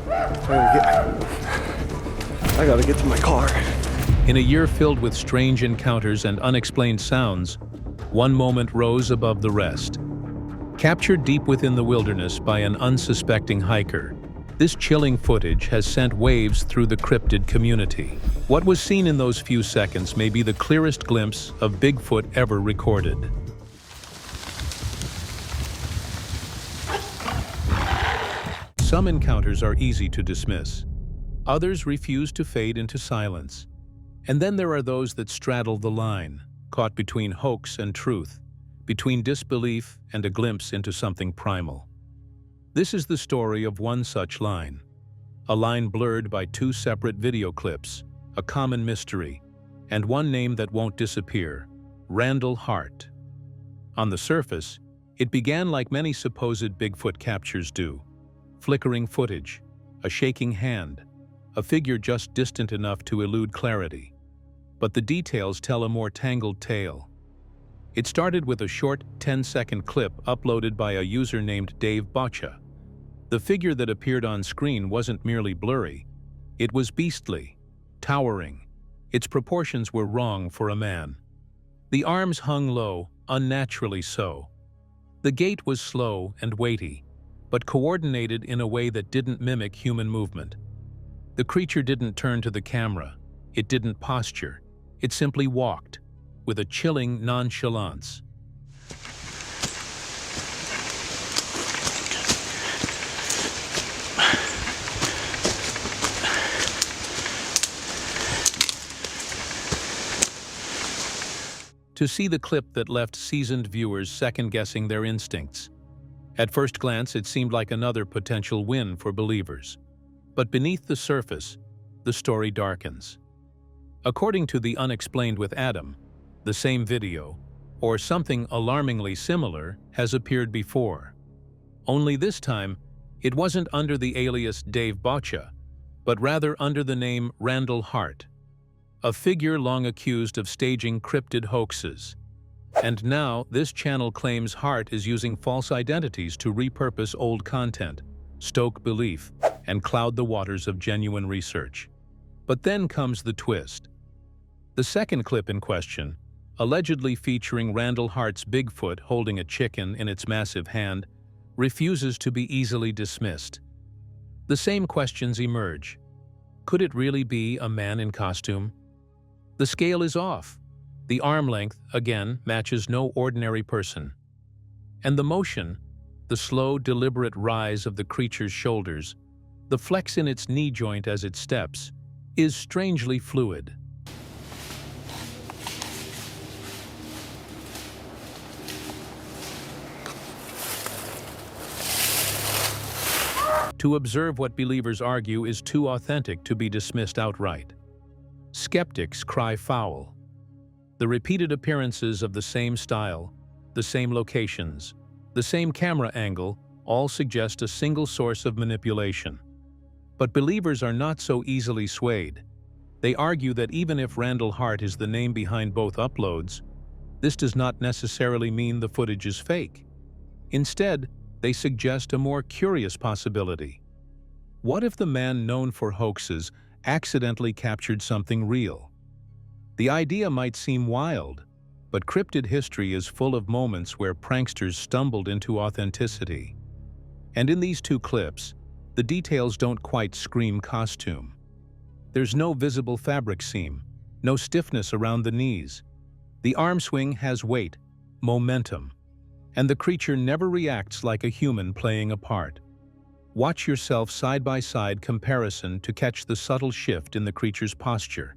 I gotta get to my car. In a year filled with strange encounters and unexplained sounds, one moment rose above the rest. Captured deep within the wilderness by an unsuspecting hiker, this chilling footage has sent waves through the cryptid community. What was seen in those few seconds may be the clearest glimpse of Bigfoot ever recorded. Some encounters are easy to dismiss. Others refuse to fade into silence. And then there are those that straddle the line, caught between hoax and truth, between disbelief and a glimpse into something primal. This is the story of one such line, a line blurred by two separate video clips, a common mystery, and one name that won't disappear, Randall Hart. On the surface, it began like many supposed Bigfoot captures do. Flickering footage, a shaking hand, a figure just distant enough to elude clarity. But the details tell a more tangled tale. It started with a short 10-second clip uploaded by a user named Dave Botcha. The figure that appeared on screen wasn't merely blurry. It was beastly, towering. Its proportions were wrong for a man. The arms hung low, unnaturally so. The gait was slow and weighty, but coordinated in a way that didn't mimic human movement. The creature didn't turn to the camera. It didn't posture. It simply walked, with a chilling nonchalance. To see the clip that left seasoned viewers second-guessing their instincts. At first glance, it seemed like another potential win for believers. But beneath the surface, the story darkens. According to the Unexplained with Adam, the same video, or something alarmingly similar, has appeared before. Only this time, it wasn't under the alias Dave Botcha, but rather under the name Randall Hart, a figure long accused of staging cryptid hoaxes. And now, this channel claims Hart is using false identities to repurpose old content, stoke belief, and cloud the waters of genuine research. But then comes the twist. The second clip in question, allegedly featuring Randall Hart's Bigfoot holding a chicken in its massive hand, refuses to be easily dismissed. The same questions emerge. Could it really be a man in costume? The scale is off. The arm length, again, matches no ordinary person. And the motion, the slow, deliberate rise of the creature's shoulders, the flex in its knee joint as it steps, is strangely fluid. To observe what believers argue is too authentic to be dismissed outright. Skeptics cry foul. The repeated appearances of the same style, the same locations, the same camera angle, all suggest a single source of manipulation. But believers are not so easily swayed. They argue that even if Randall Hart is the name behind both uploads, this does not necessarily mean the footage is fake. Instead, they suggest a more curious possibility. What if the man known for hoaxes accidentally captured something real? The idea might seem wild, but cryptid history is full of moments where pranksters stumbled into authenticity. And in these two clips, the details don't quite scream costume. There's no visible fabric seam, no stiffness around the knees. The arm swing has weight, momentum, and the creature never reacts like a human playing a part. Watch yourself side-by-side comparison to catch the subtle shift in the creature's posture.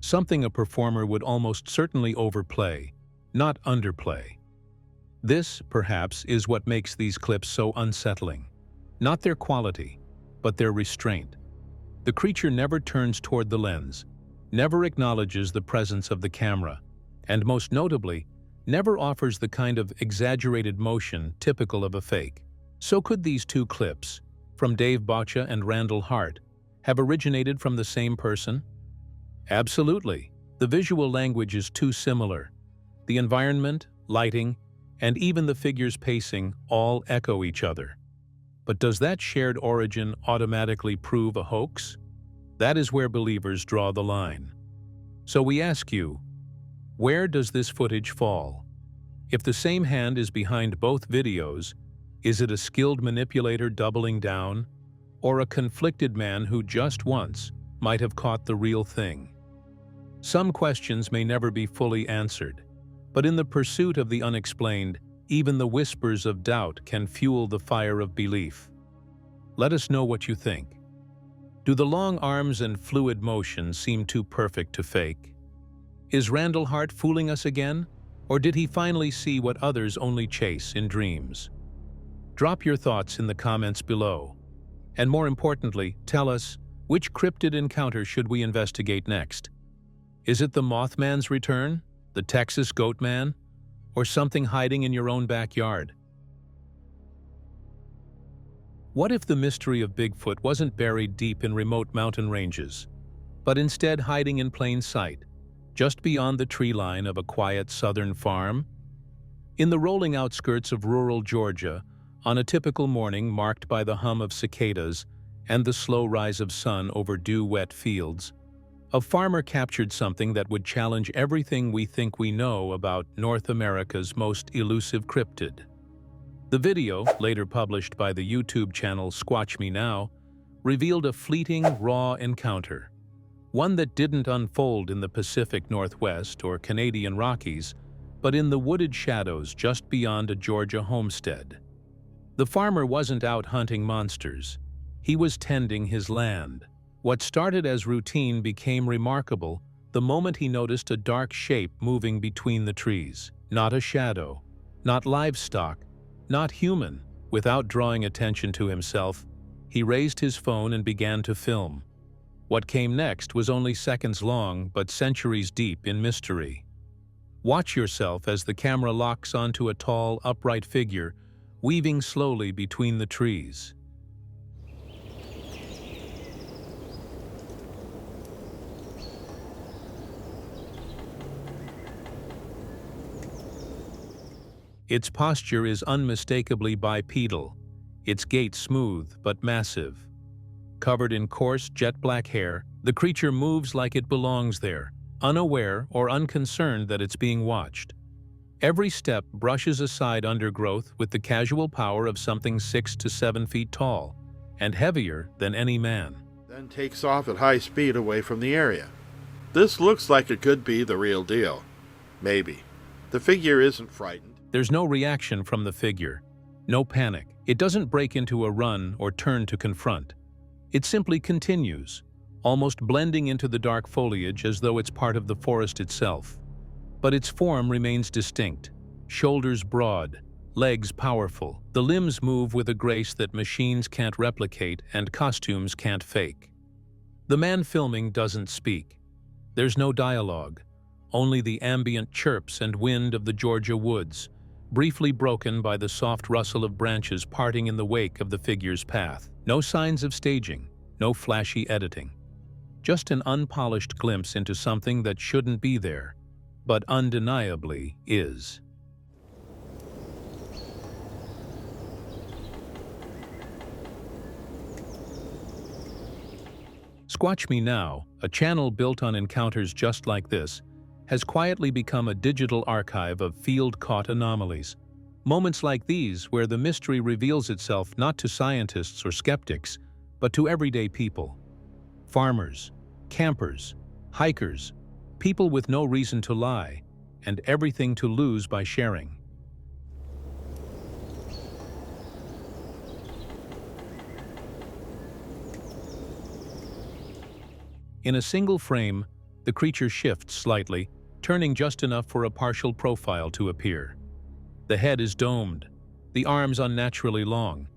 Something a performer would almost certainly overplay, not underplay. This, perhaps, is what makes these clips so unsettling. Not their quality, but their restraint. The creature never turns toward the lens, never acknowledges the presence of the camera, and most notably, never offers the kind of exaggerated motion typical of a fake. So could these two clips, from Dave Boccia and Randall Hart, have originated from the same person? Absolutely. The visual language is too similar. The environment, lighting, and even the figure's pacing all echo each other. But does that shared origin automatically prove a hoax? That is where believers draw the line. So we ask you, where does this footage fall? If the same hand is behind both videos, is it a skilled manipulator doubling down, or a conflicted man who just once might have caught the real thing? Some questions may never be fully answered, but in the pursuit of the unexplained, even the whispers of doubt can fuel the fire of belief. Let us know what you think. Do the long arms and fluid motion seem too perfect to fake? Is Randall Hart fooling us again, or did he finally see what others only chase in dreams? Drop your thoughts in the comments below. And more importantly, tell us, which cryptid encounter should we investigate next? Is it the Mothman's return, the Texas Goat Man, or something hiding in your own backyard? What if the mystery of Bigfoot wasn't buried deep in remote mountain ranges, but instead hiding in plain sight, just beyond the tree line of a quiet southern farm? In the rolling outskirts of rural Georgia, on a typical morning marked by the hum of cicadas and the slow rise of sun over dew-wet fields, a farmer captured something that would challenge everything we think we know about North America's most elusive cryptid. The video, later published by the YouTube channel Squatch Me Now, revealed a fleeting, raw encounter, one that didn't unfold in the Pacific Northwest or Canadian Rockies, but in the wooded shadows just beyond a Georgia homestead. The farmer wasn't out hunting monsters. He was tending his land. What started as routine became remarkable the moment he noticed a dark shape moving between the trees. Not a shadow, not livestock, not human. Without drawing attention to himself, he raised his phone and began to film. What came next was only seconds long, but centuries deep in mystery. Watch yourself as the camera locks onto a tall, upright figure, weaving slowly between the trees. Its posture is unmistakably bipedal, its gait smooth but massive. Covered in coarse, jet-black hair, the creature moves like it belongs there, unaware or unconcerned that it's being watched. Every step brushes aside undergrowth with the casual power of something 6 to 7 feet tall, and heavier than any man. Then takes off at high speed away from the area. This looks like it could be the real deal. Maybe. The figure isn't frightened. There's no reaction from the figure, no panic. It doesn't break into a run or turn to confront. It simply continues, almost blending into the dark foliage as though it's part of the forest itself. But its form remains distinct, shoulders broad, legs powerful. The limbs move with a grace that machines can't replicate and costumes can't fake. The man filming doesn't speak. There's no dialogue, only the ambient chirps and wind of the Georgia woods, briefly broken by the soft rustle of branches parting in the wake of the figure's path. No signs of staging, no flashy editing. Just an unpolished glimpse into something that shouldn't be there, but undeniably is. Squatch Me Now, a channel built on encounters just like this, has quietly become a digital archive of field-caught anomalies. Moments like these where the mystery reveals itself not to scientists or skeptics, but to everyday people. Farmers, campers, hikers, people with no reason to lie, and everything to lose by sharing. In a single frame, the creature shifts slightly, turning just enough for a partial profile to appear. The head is domed, the arms unnaturally long.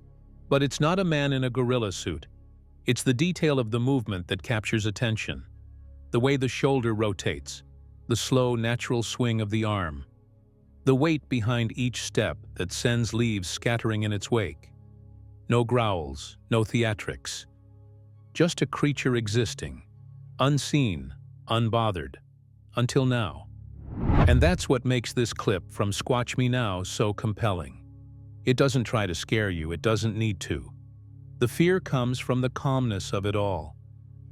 But it's not a man in a gorilla suit. It's the detail of the movement that captures attention. The way the shoulder rotates, the slow, natural swing of the arm. The weight behind each step that sends leaves scattering in its wake. No growls, no theatrics. Just a creature existing, unseen, unbothered, until now. And that's what makes this clip from Squatch Me Now so compelling. It doesn't try to scare you, it doesn't need to. The fear comes from the calmness of it all.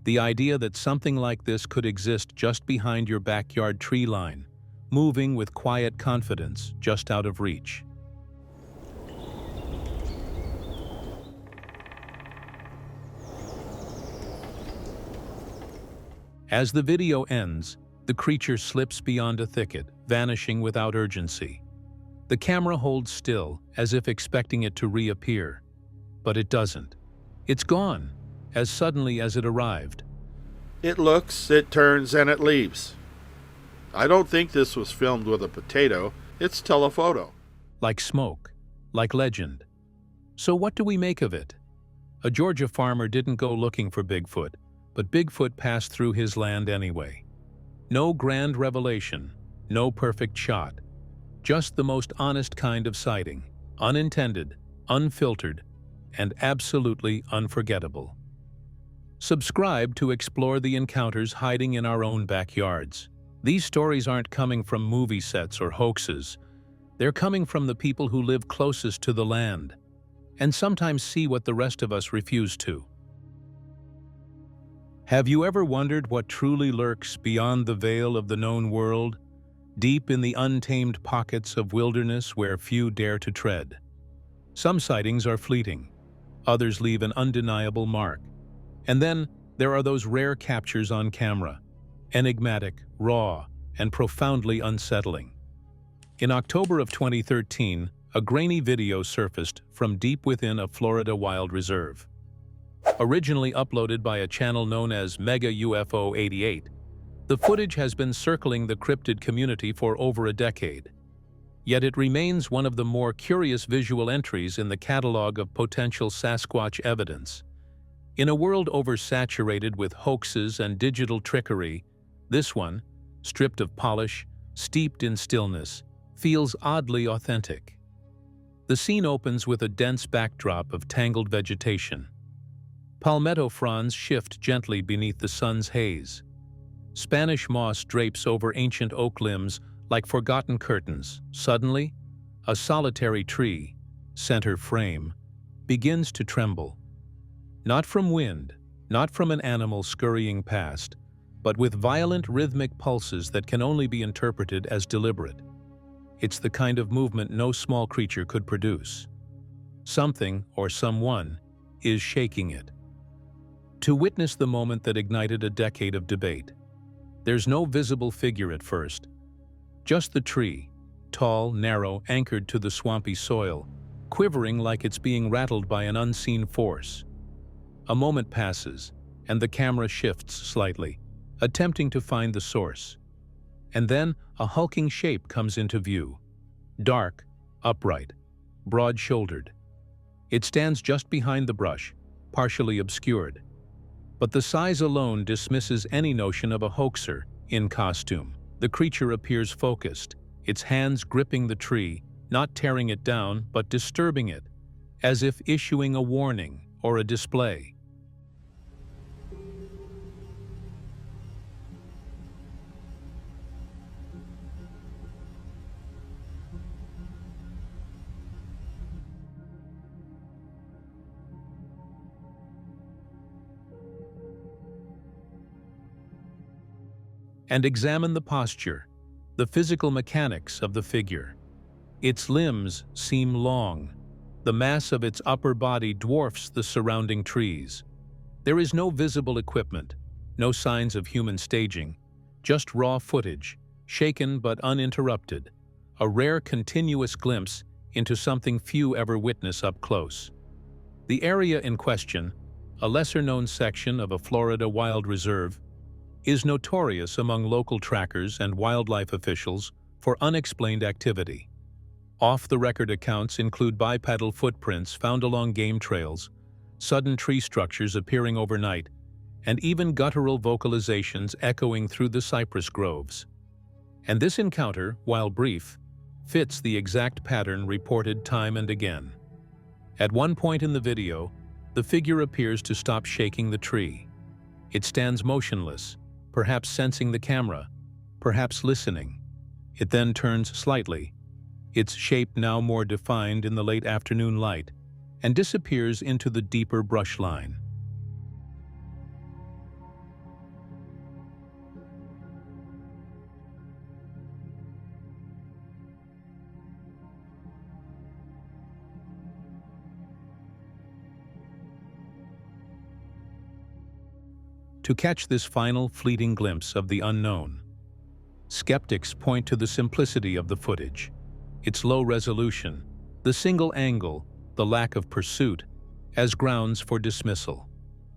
The idea that something like this could exist just behind your backyard tree line, moving with quiet confidence just out of reach. As the video ends, the creature slips beyond a thicket, vanishing without urgency. The camera holds still, as if expecting it to reappear. But it doesn't. It's gone, as suddenly as it arrived. It looks, it turns, and it leaves. I don't think this was filmed with a potato. It's telephoto. Like smoke, like legend. So what do we make of it? A Georgia farmer didn't go looking for Bigfoot, but Bigfoot passed through his land anyway. No grand revelation, no perfect shot. Just the most honest kind of sighting, unintended, unfiltered, and absolutely unforgettable. Subscribe to explore the encounters hiding in our own backyards. These stories aren't coming from movie sets or hoaxes. They're coming from the people who live closest to the land, and sometimes see what the rest of us refuse to. Have you ever wondered what truly lurks beyond the veil of the known world, deep in the untamed pockets of wilderness where few dare to tread? Some sightings are fleeting, others leave an undeniable mark. And then there are those rare captures on camera, enigmatic, raw, and profoundly unsettling. In October of 2013, a grainy video surfaced from deep within a Florida wild reserve. Originally uploaded by a channel known as Mega UFO 88, the footage has been circling the cryptid community for over a decade. Yet it remains one of the more curious visual entries in the catalog of potential Sasquatch evidence. In a world oversaturated with hoaxes and digital trickery, this one, stripped of polish, steeped in stillness, feels oddly authentic. The scene opens with a dense backdrop of tangled vegetation. Palmetto fronds shift gently beneath the sun's haze. Spanish moss drapes over ancient oak limbs like forgotten curtains. Suddenly, a solitary tree, center frame, begins to tremble. Not from wind, not from an animal scurrying past, but with violent rhythmic pulses that can only be interpreted as deliberate. It's the kind of movement no small creature could produce. Something, or someone, is shaking it. To witness the moment that ignited a decade of debate. There's no visible figure at first. Just the tree, tall, narrow, anchored to the swampy soil, quivering like it's being rattled by an unseen force. A moment passes, and the camera shifts slightly, attempting to find the source. And then a hulking shape comes into view. Dark, upright, broad-shouldered. It stands just behind the brush, partially obscured. But the size alone dismisses any notion of a hoaxer in costume. The creature appears focused, its hands gripping the tree, not tearing it down, but disturbing it, as if issuing a warning or a display. And examine the posture, the physical mechanics of the figure. Its limbs seem long. The mass of its upper body dwarfs the surrounding trees. There is no visible equipment, no signs of human staging, just raw footage, shaken but uninterrupted, a rare continuous glimpse into something few ever witness up close. The area in question, a lesser-known section of a Florida wild reserve, is notorious among local trackers and wildlife officials for unexplained activity. Off-the-record accounts include bipedal footprints found along game trails, sudden tree structures appearing overnight, and even guttural vocalizations echoing through the cypress groves. And this encounter, while brief, fits the exact pattern reported time and again. At one point in the video, the figure appears to stop shaking the tree. It stands motionless, perhaps sensing the camera, perhaps listening. It then turns slightly, its shape now more defined in the late afternoon light, and disappears into the deeper brush line. To catch this final fleeting glimpse of the unknown, skeptics point to the simplicity of the footage, its low resolution, the single angle, the lack of pursuit, as grounds for dismissal.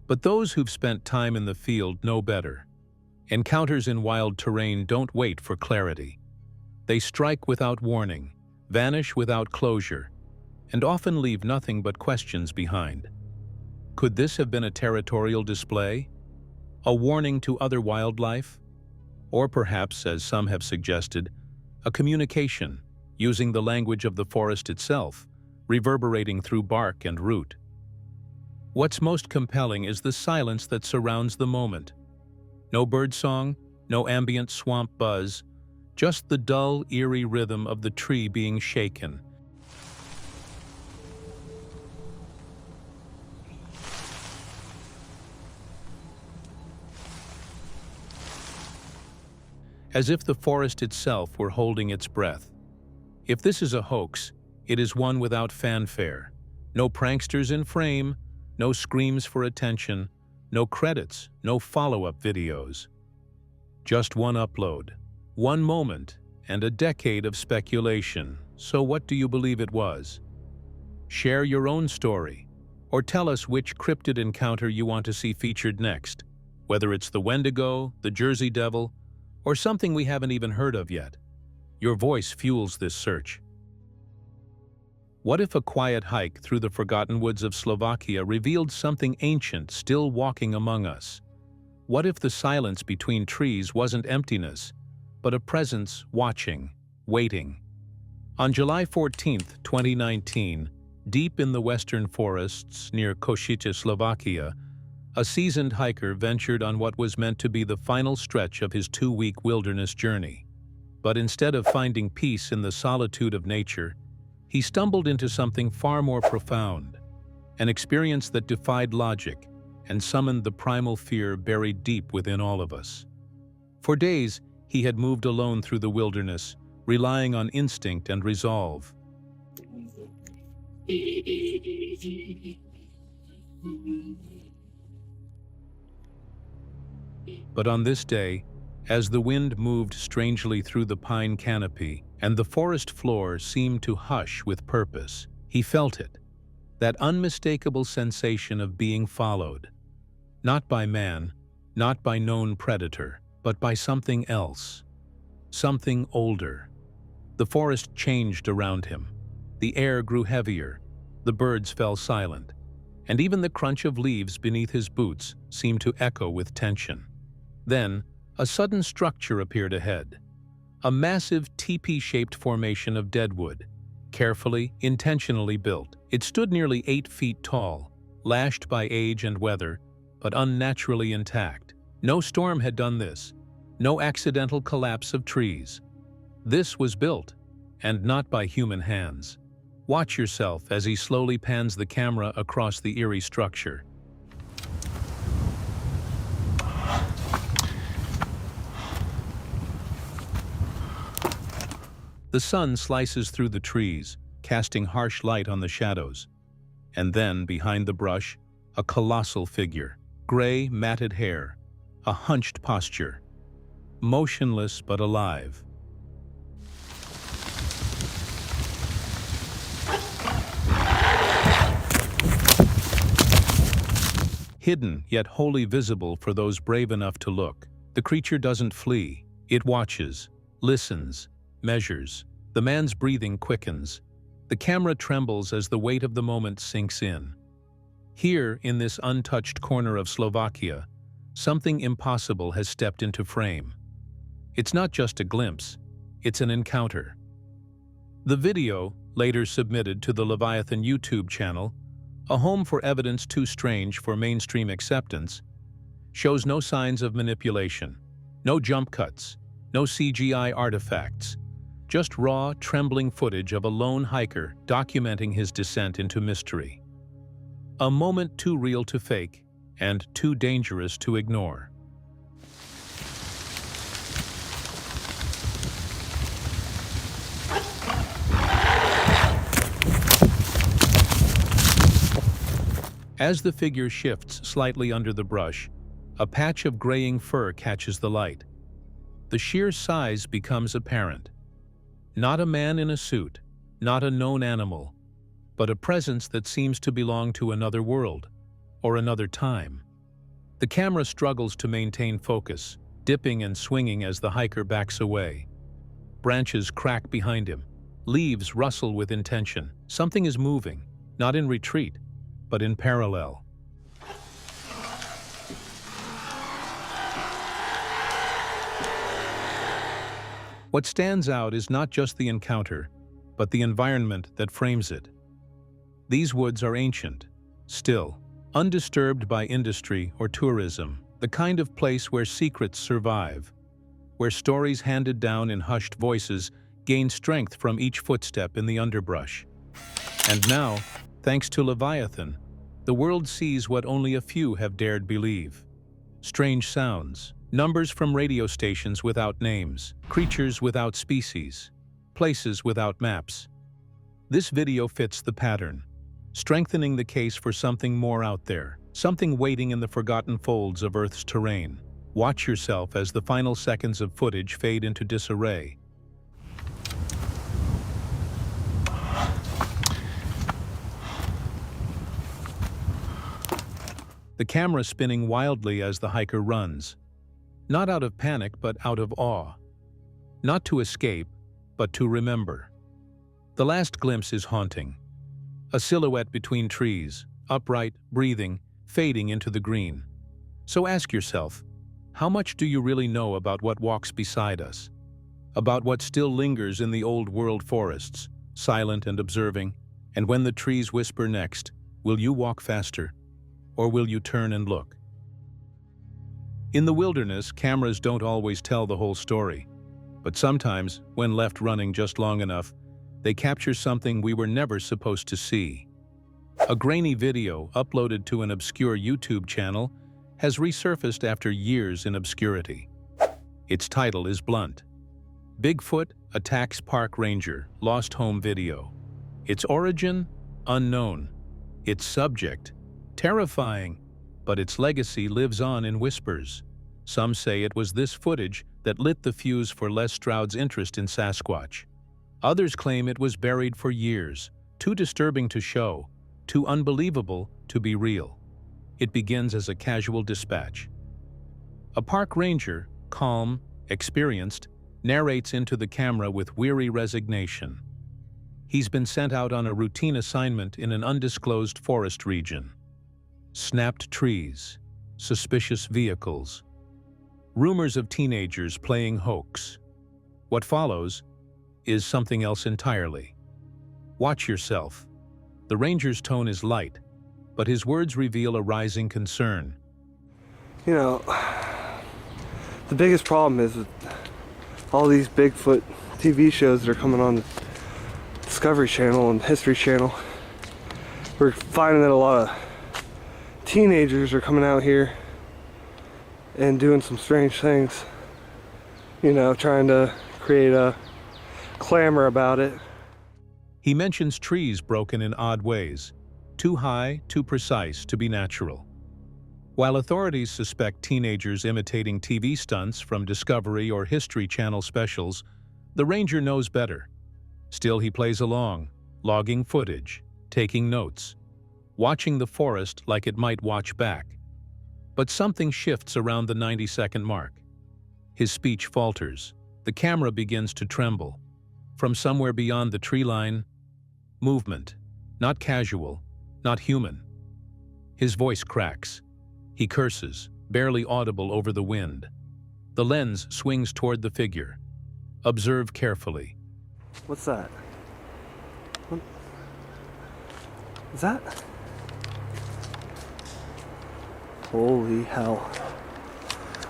But those who've spent time in the field know better. Encounters in wild terrain don't wait for clarity. They strike without warning, vanish without closure, and often leave nothing but questions behind. Could this have been a territorial display? A warning to other wildlife? Or perhaps, as some have suggested, a communication, using the language of the forest itself, reverberating through bark and root. What's most compelling is the silence that surrounds the moment. No birdsong, no ambient swamp buzz, just the dull, eerie rhythm of the tree being shaken. As if the forest itself were holding its breath. If this is a hoax, it is one without fanfare. No pranksters in frame, no screams for attention, no credits, no follow-up videos. Just one upload, one moment, and a decade of speculation. So what do you believe it was? Share your own story, or tell us which cryptid encounter you want to see featured next, whether it's the Wendigo, the Jersey Devil, or something we haven't even heard of yet. Your voice fuels this search. What if a quiet hike through the forgotten woods of Slovakia revealed something ancient still walking among us? What if the silence between trees wasn't emptiness, but a presence watching, waiting? On July 14, 2019, deep in the western forests near Košice, Slovakia, a seasoned hiker ventured on what was meant to be the final stretch of his 2-week wilderness journey. But instead of finding peace in the solitude of nature, he stumbled into something far more profound, an experience that defied logic and summoned the primal fear buried deep within all of us. For days, he had moved alone through the wilderness, relying on instinct and resolve. But on this day, as the wind moved strangely through the pine canopy and the forest floor seemed to hush with purpose, he felt it, that unmistakable sensation of being followed, not by man, not by known predator, but by something else, something older. The forest changed around him. The air grew heavier, the birds fell silent, and even the crunch of leaves beneath his boots seemed to echo with tension. Then, a sudden structure appeared ahead, a massive teepee-shaped formation of deadwood, carefully, intentionally built. It stood nearly 8 feet tall, lashed by age and weather, but unnaturally intact. No storm had done this, no accidental collapse of trees. This was built, and not by human hands. Watch yourself as he slowly pans the camera across the eerie structure. The sun slices through the trees, casting harsh light on the shadows. And then, behind the brush, a colossal figure. Gray, matted hair, a hunched posture. Motionless but alive. Hidden, yet wholly visible for those brave enough to look. The creature doesn't flee. It watches, listens, measures. The man's breathing quickens. The camera trembles as the weight of the moment sinks in. Here, in this untouched corner of Slovakia, something impossible has stepped into frame. It's not just a glimpse, it's an encounter. The video, later submitted to the Leviathan YouTube channel, a home for evidence too strange for mainstream acceptance, shows no signs of manipulation, no jump cuts, no CGI artifacts, just raw, trembling footage of a lone hiker documenting his descent into mystery. A moment too real to fake and too dangerous to ignore. As the figure shifts slightly under the brush, a patch of graying fur catches the light. The sheer size becomes apparent. Not a man in a suit, not a known animal, but a presence that seems to belong to another world, or another time. The camera struggles to maintain focus, dipping and swinging as the hiker backs away. Branches crack behind him. Leaves rustle with intention. Something is moving, not in retreat, but in parallel. What stands out is not just the encounter, but the environment that frames it. These woods are ancient, still, undisturbed by industry or tourism, the kind of place where secrets survive, where stories handed down in hushed voices gain strength from each footstep in the underbrush. And now, thanks to Leviathan, the world sees what only a few have dared believe. Strange sounds, numbers from radio stations without names, creatures without species, places without maps. This video fits the pattern, strengthening the case for something more out there, something waiting in the forgotten folds of Earth's terrain. Watch yourself as the final seconds of footage fade into disarray. The camera spinning wildly as the hiker runs, not out of panic but out of awe. Not to escape, but to remember. The last glimpse is haunting. A silhouette between trees, upright, breathing, fading into the green. So ask yourself, how much do you really know about what walks beside us? About what still lingers in the old world forests, silent and observing? And when the trees whisper next, will you walk faster? Or will you turn and look? In the wilderness, cameras don't always tell the whole story. But sometimes, when left running just long enough, they capture something we were never supposed to see. A grainy video uploaded to an obscure YouTube channel has resurfaced after years in obscurity. Its title is blunt: Bigfoot Attacks Park Ranger, Lost Home Video. Its origin? Unknown. Its subject? Terrifying, but its legacy lives on in whispers. Some say it was this footage that lit the fuse for Les Stroud's interest in Sasquatch. Others claim it was buried for years, too disturbing to show, too unbelievable to be real. It begins as a casual dispatch. A park ranger, calm, experienced, narrates into the camera with weary resignation. He's been sent out on a routine assignment in an undisclosed forest region. Snapped trees, suspicious vehicles, rumors of teenagers playing hoax. What follows is something else entirely. Watch yourself. The ranger's tone is light, but his words reveal a rising concern. You know, the biggest problem is with all these Bigfoot TV shows that are coming on the Discovery Channel and History Channel. We're finding that a lot of teenagers are coming out here and doing some strange things, you know, trying to create a clamor about it. He mentions trees broken in odd ways, too high, too precise to be natural. While authorities suspect teenagers imitating TV stunts from Discovery or History Channel specials, the ranger knows better. Still, he plays along, logging footage, taking notes, watching the forest like it might watch back. But something shifts around the 90-second mark. His speech falters. The camera begins to tremble. From somewhere beyond the tree line, movement, not casual, not human. His voice cracks. He curses, barely audible over the wind. The lens swings toward the figure. Observe carefully. What's that? Is that? Holy hell.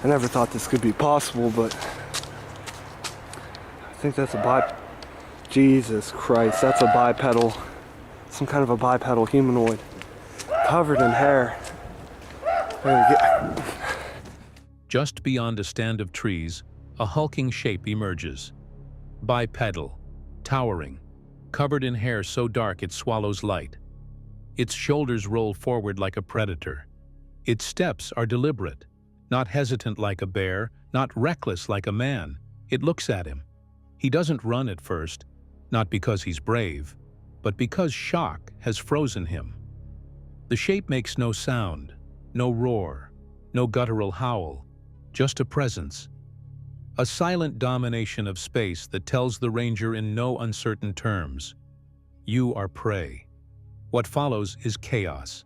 I never thought this could be possible, but I think that's a Jesus Christ, that's a bipedal, some kind of a bipedal humanoid, covered in hair. Just beyond a stand of trees, a hulking shape emerges. Bipedal, towering, covered in hair so dark it swallows light. Its shoulders roll forward like a predator. Its steps are deliberate, not hesitant like a bear, not reckless like a man. It looks at him. He doesn't run at first, not because he's brave, but because shock has frozen him. The shape makes no sound, no roar, no guttural howl, just a presence. A silent domination of space that tells the ranger in no uncertain terms, "You are prey." What follows is chaos.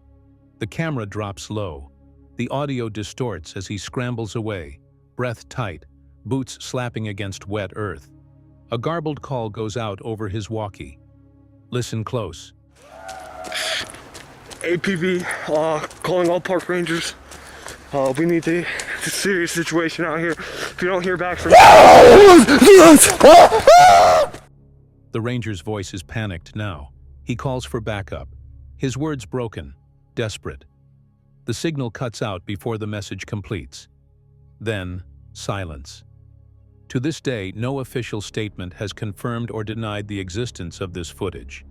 The camera drops low. The audio distorts as he scrambles away, breath tight, boots slapping against wet earth. A garbled call goes out over his walkie. Listen close. APB, calling all park rangers. We need it's a serious situation out here. If you don't hear back from The ranger's voice is panicked now. He calls for backup. His words broken, desperate. The signal cuts out before the message completes. Then, silence. To this day, no official statement has confirmed or denied the existence of this footage.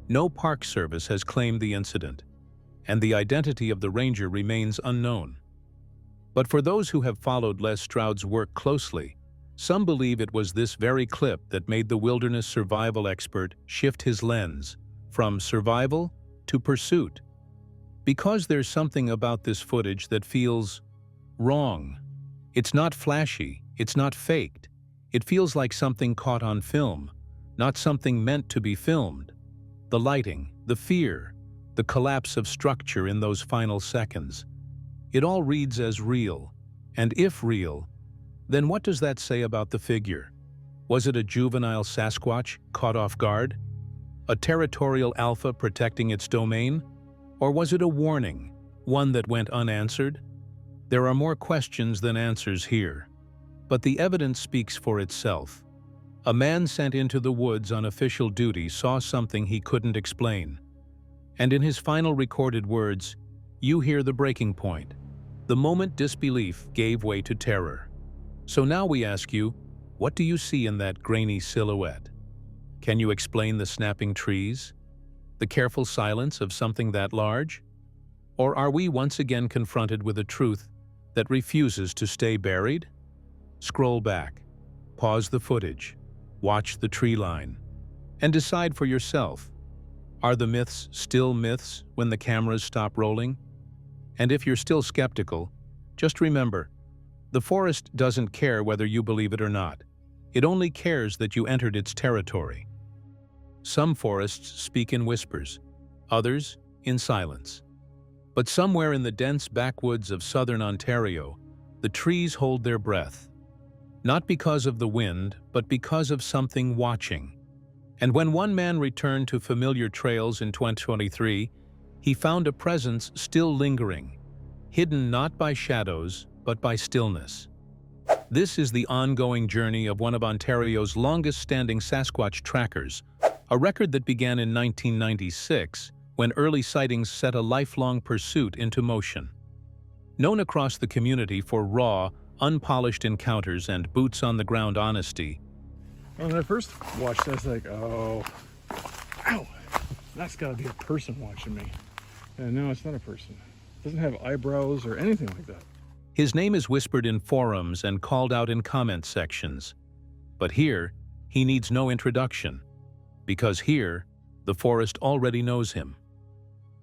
No park service has claimed the incident, and the identity of the ranger remains unknown. But for those who have followed Les Stroud's work closely, some believe it was this very clip that made the wilderness survival expert shift his lens from survival to pursuit. Because there's something about this footage that feels wrong. It's not flashy, it's not faked. It feels like something caught on film, not something meant to be filmed. The lighting, the fear, the collapse of structure in those final seconds. It all reads as real. And if real, then what does that say about the figure? Was it a juvenile Sasquatch caught off guard? A territorial alpha protecting its domain? Or was it a warning, one that went unanswered? There are more questions than answers here. But the evidence speaks for itself. A man sent into the woods on official duty saw something he couldn't explain. And in his final recorded words, you hear the breaking point. The moment disbelief gave way to terror. So now we ask you, what do you see in that grainy silhouette? Can you explain the snapping trees? The careful silence of something that large? Or are we once again confronted with a truth that refuses to stay buried? Scroll back, pause the footage, watch the tree line, and decide for yourself. Are the myths still myths when the cameras stop rolling? And if you're still skeptical, just remember, the forest doesn't care whether you believe it or not. It only cares that you entered its territory. Some forests speak in whispers, others in silence. But somewhere in the dense backwoods of southern Ontario, the trees hold their breath. Not because of the wind, but because of something watching. And when one man returned to familiar trails in 2023, he found a presence still lingering, hidden not by shadows, but by stillness. This is the ongoing journey of one of Ontario's longest-standing Sasquatch trackers, a record that began in 1996, when early sightings set a lifelong pursuit into motion. Known across the community for raw, unpolished encounters and boots-on-the-ground honesty, When I first watched this, like, oh, ow, that's gotta be a person watching me. And no, it's not a person. It doesn't have eyebrows or anything like that. his name is whispered in forums and called out in comment sections. But here, he needs no introduction, because here, the forest already knows him.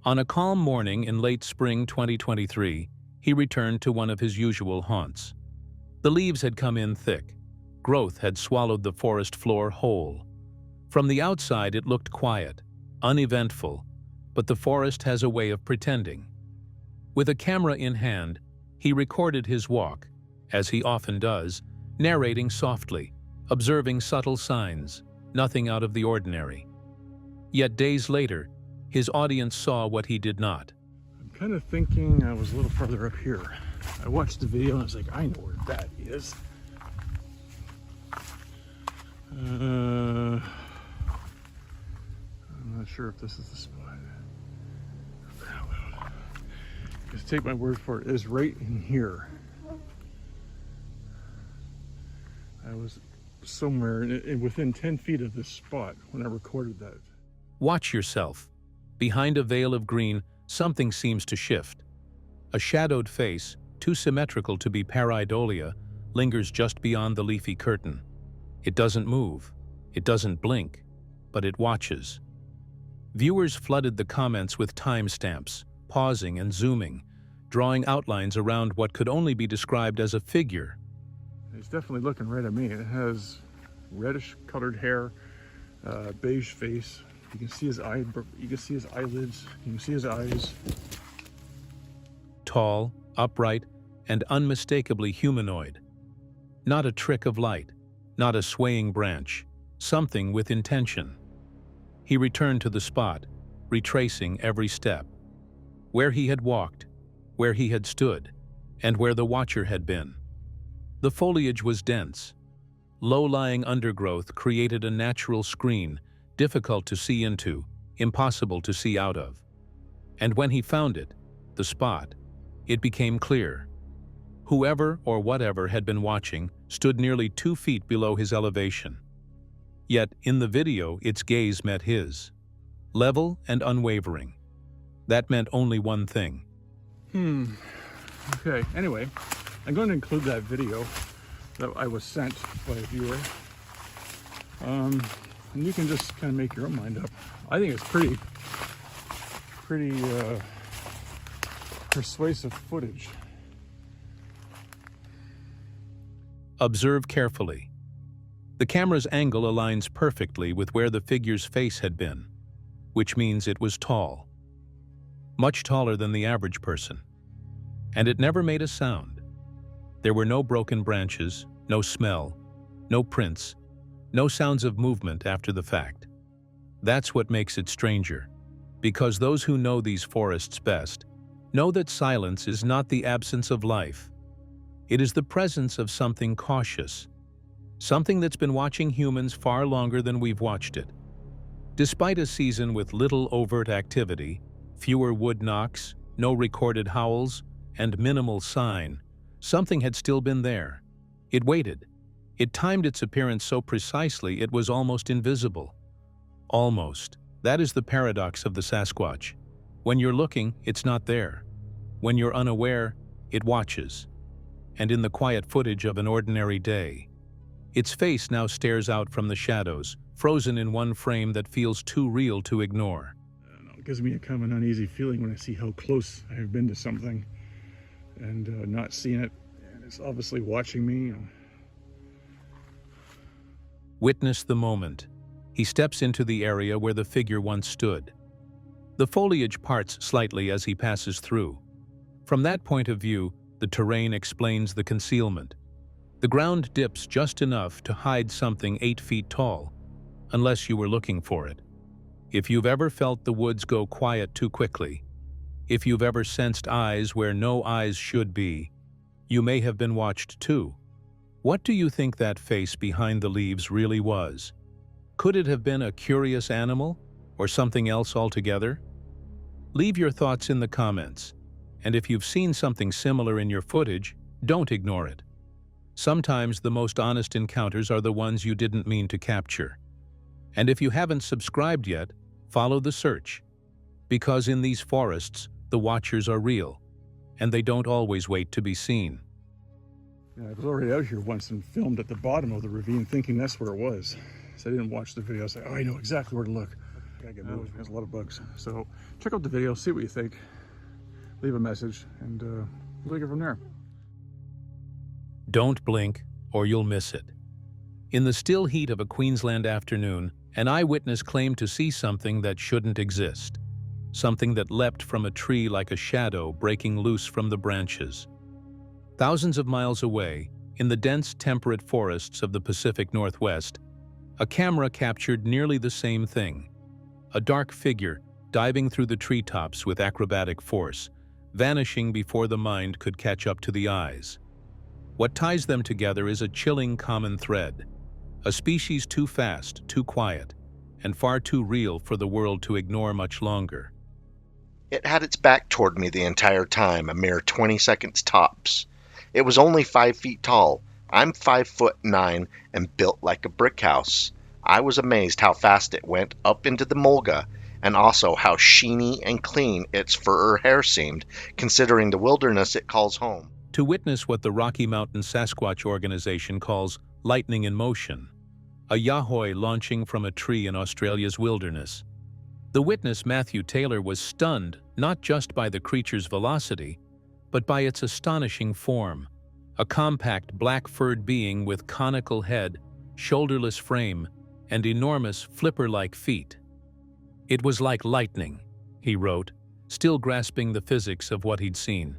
On a calm morning in late spring 2023, he returned to one of his usual haunts. The leaves had come in thick. Growth had swallowed the forest floor whole. From the outside, it looked quiet, uneventful, but the forest has a way of pretending. With a camera in hand, he recorded his walk, as he often does, narrating softly, observing subtle signs, nothing out of the ordinary. Yet days later, His audience saw what he did not. I'm kind of thinking I was a little further up here. I watched the video and I was like, I know where that is. I'm not sure if this is the spot. Just take my word for it. It's right in here. I was somewhere within 10 feet of this spot when I recorded that. Watch yourself. Behind a veil of green, something seems to shift. A shadowed face, too symmetrical to be pareidolia, lingers just beyond the leafy curtain. It doesn't move. It doesn't blink. But it watches. Viewers flooded the comments with timestamps, pausing and zooming, drawing outlines around what could only be described as a figure. It's definitely looking right at me. It has reddish colored hair, beige face. You can see his you can see his eyelids, you can see his eyes. Tall, upright, and unmistakably humanoid. Not a trick of light, not a swaying branch, something with intention. He returned to the spot, retracing every step. Where he had walked, where he had stood, and where the watcher had been. The foliage was dense. Low-lying undergrowth created a natural screen, difficult to see into, impossible to see out of. And when he found it, the spot, it became clear. Whoever or whatever had been watching stood nearly 2 feet below his elevation. Yet, in the video, its gaze met his. Level and unwavering. That meant only one thing. Okay, anyway, I'm going to include that video that I was sent by a viewer. And you can just kind of make your own mind up. I think it's pretty persuasive footage. Observe carefully. The camera's angle aligns perfectly with where the figure's face had been, which means it was tall. Much taller than the average person. And it never made a sound. There were no broken branches, no smell, no prints, no sounds of movement after the fact. That's what makes it stranger, because those who know these forests best know that silence is not the absence of life. It is the presence of something cautious, something that's been watching humans far longer than we've watched it. Despite a season with little overt activity, fewer wood knocks, no recorded howls, and minimal sign, something had still been there. It waited. It timed its appearance so precisely it was almost invisible. Almost. That is the paradox of the Sasquatch. When you're looking, it's not there. When you're unaware, it watches. And in the quiet footage of an ordinary day, its face now stares out from the shadows, frozen in one frame that feels too real to ignore. It gives me a kind of an uneasy feeling when I see how close I have been to something and not seeing it. And it's obviously watching me. Witness the moment. He steps into the area where the figure once stood. The foliage parts slightly as he passes through. From that point of view, the terrain explains the concealment. The ground dips just enough to hide something 8 feet tall, unless you were looking for it. If you've ever felt the woods go quiet too quickly, if you've ever sensed eyes where no eyes should be, you may have been watched too. What do you think that face behind the leaves really was? Could it have been a curious animal, or something else altogether? Leave your thoughts in the comments, and if you've seen something similar in your footage, don't ignore it. Sometimes the most honest encounters are the ones you didn't mean to capture. And if you haven't subscribed yet, follow the search. Because in these forests, the watchers are real, and they don't always wait to be seen. Yeah, I was already out here once and filmed at the bottom of the ravine thinking that's where it was. So I didn't watch the video. I was like, oh, I know exactly where to look. I gotta get moving. There's a lot of bugs. So check out the video, see what you think, leave a message, and we'll take it from there. Don't blink, or you'll miss it. In the still heat of a Queensland afternoon, an eyewitness claimed to see something that shouldn't exist. Something that leapt from a tree like a shadow breaking loose from the branches. Thousands of miles away, in the dense temperate forests of the Pacific Northwest, a camera captured nearly the same thing. A dark figure, diving through the treetops with acrobatic force, vanishing before the mind could catch up to the eyes. What ties them together is a chilling common thread, a species too fast, too quiet, and far too real for the world to ignore much longer. It had its back toward me the entire time, a mere 20 seconds tops. It was only 5 feet tall. I'm 5'9" and built like a brick house. I was amazed how fast it went up into the mulga, and also how sheeny and clean its fur or hair seemed, considering the wilderness it calls home. To witness what the Rocky Mountain Sasquatch organization calls lightning in motion, a yahoy launching from a tree in Australia's wilderness. The witness, Matthew Taylor, was stunned not just by the creature's velocity, but by its astonishing form, a compact black-furred being with conical head, shoulderless frame, and enormous flipper-like feet. "It was like lightning," he wrote, still grasping the physics of what he'd seen.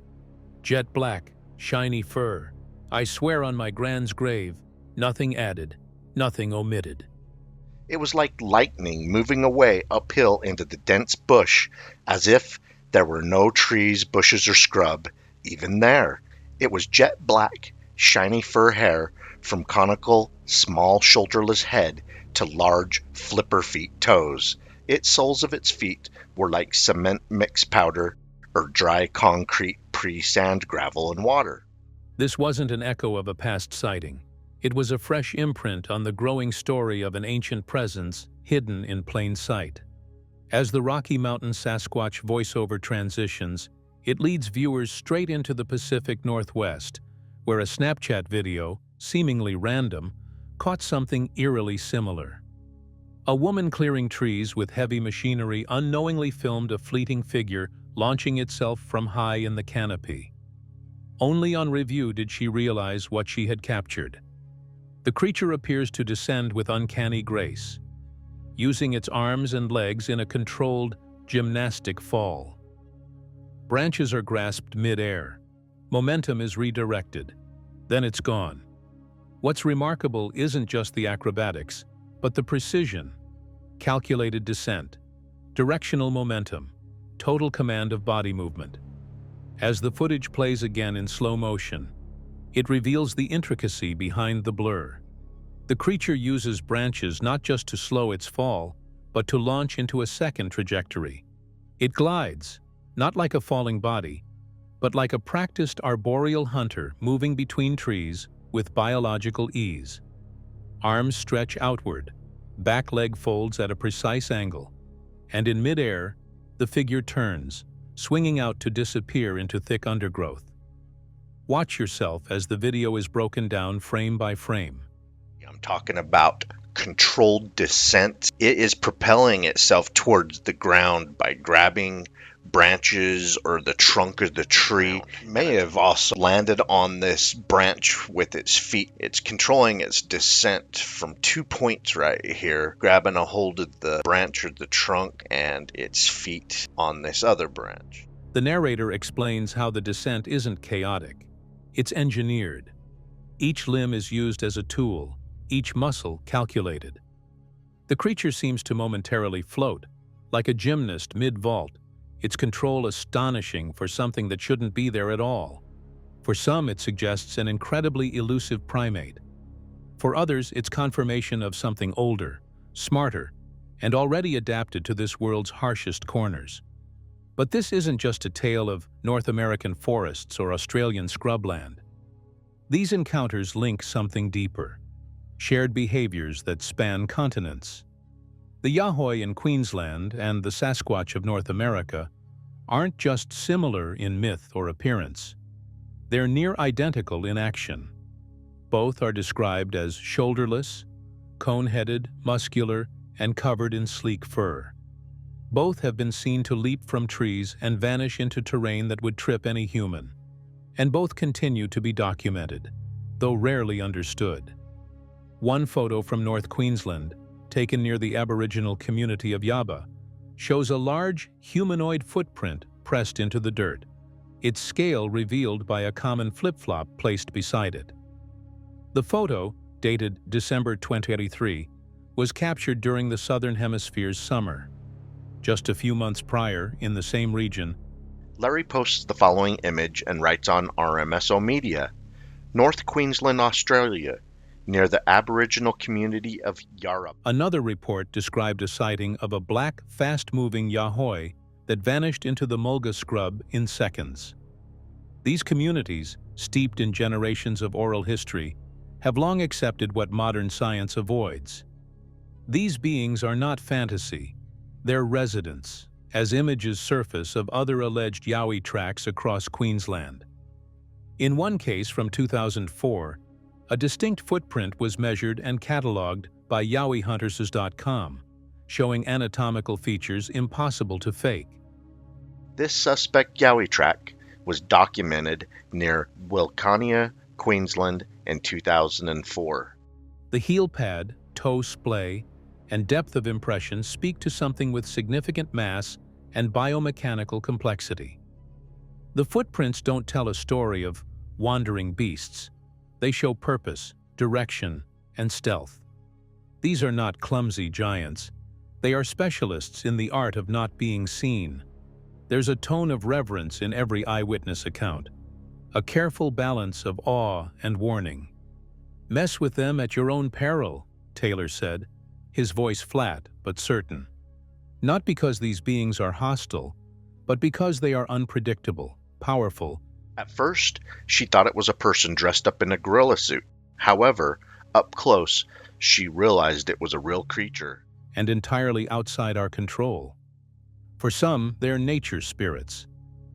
"Jet black, shiny fur. I swear on my grand's grave, nothing added, nothing omitted." It was like lightning moving away uphill into the dense bush, as if there were no trees, bushes, or scrub even there. It was jet black, shiny fur hair from conical, small, shoulderless head to large, flipper feet toes. Its soles of its feet were like cement mixed powder or dry concrete pre-sand, gravel, and water. This wasn't an echo of a past sighting. It was a fresh imprint on the growing story of an ancient presence hidden in plain sight. As the Rocky Mountain Sasquatch voiceover transitions, it leads viewers straight into the Pacific Northwest, where a Snapchat video, seemingly random, caught something eerily similar. A woman clearing trees with heavy machinery unknowingly filmed a fleeting figure launching itself from high in the canopy. Only on review did she realize what she had captured. The creature appears to descend with uncanny grace, using its arms and legs in a controlled, gymnastic fall. Branches are grasped mid-air. Momentum is redirected. Then it's gone. What's remarkable isn't just the acrobatics, but the precision, calculated descent, directional momentum, total command of body movement. As the footage plays again in slow motion, it reveals the intricacy behind the blur. The creature uses branches not just to slow its fall, but to launch into a second trajectory. It glides, not like a falling body, but like a practiced arboreal hunter moving between trees with biological ease. Arms stretch outward, back leg folds at a precise angle, and in midair, the figure turns, swinging out to disappear into thick undergrowth. Watch yourself as the video is broken down frame by frame. I'm talking about controlled descent. It is propelling itself towards the ground by grabbing branches or the trunk of the tree. It may have also landed on this branch with its feet. It's controlling its descent from 2 points right here, grabbing a hold of the branch or the trunk and its feet on this other branch. The narrator explains how the descent isn't chaotic. It's engineered. Each limb is used as a tool, each muscle calculated. The creature seems to momentarily float, like a gymnast mid-vault, its control astonishing for something that shouldn't be there at all. For some, it suggests an incredibly elusive primate. For others, it's confirmation of something older, smarter, and already adapted to this world's harshest corners. But this isn't just a tale of North American forests or Australian scrubland. These encounters link something deeper, shared behaviors that span continents. The yahoy in Queensland and the Sasquatch of North America aren't just similar in myth or appearance. They're near identical in action. Both are described as shoulderless, cone-headed, muscular, and covered in sleek fur. Both have been seen to leap from trees and vanish into terrain that would trip any human. And both continue to be documented, though rarely understood. One photo from North Queensland, taken near the Aboriginal community of Yaba, shows a large humanoid footprint pressed into the dirt, its scale revealed by a common flip-flop placed beside it. The photo, dated December 2023, was captured during the Southern Hemisphere's summer. Just a few months prior, in the same region, Larry posts the following image and writes on RMSO Media, North Queensland, Australia, near the Aboriginal community of Yarra. another report described a sighting of a black, fast-moving yahoy that vanished into the mulga scrub in seconds. These communities, steeped in generations of oral history, have long accepted what modern science avoids. These beings are not fantasy, they're residents, as images surface of other alleged Yowie tracks across Queensland. In one case from 2004, a distinct footprint was measured and catalogued by YowieHunters.com, showing anatomical features impossible to fake. This suspect Yowie track was documented near Wilcannia, Queensland in 2004. The heel pad, toe splay, and depth of impression speak to something with significant mass and biomechanical complexity. The footprints don't tell a story of wandering beasts. They show purpose, direction, and stealth. These are not clumsy giants. They are specialists in the art of not being seen. There's a tone of reverence in every eyewitness account, a careful balance of awe and warning. "Mess with them at your own peril," Taylor said, his voice flat but certain. Not because these beings are hostile, but because they are unpredictable, powerful. At first, she thought it was a person dressed up in a gorilla suit. However, up close, she realized it was a real creature. And entirely outside our control. For some, they're nature spirits.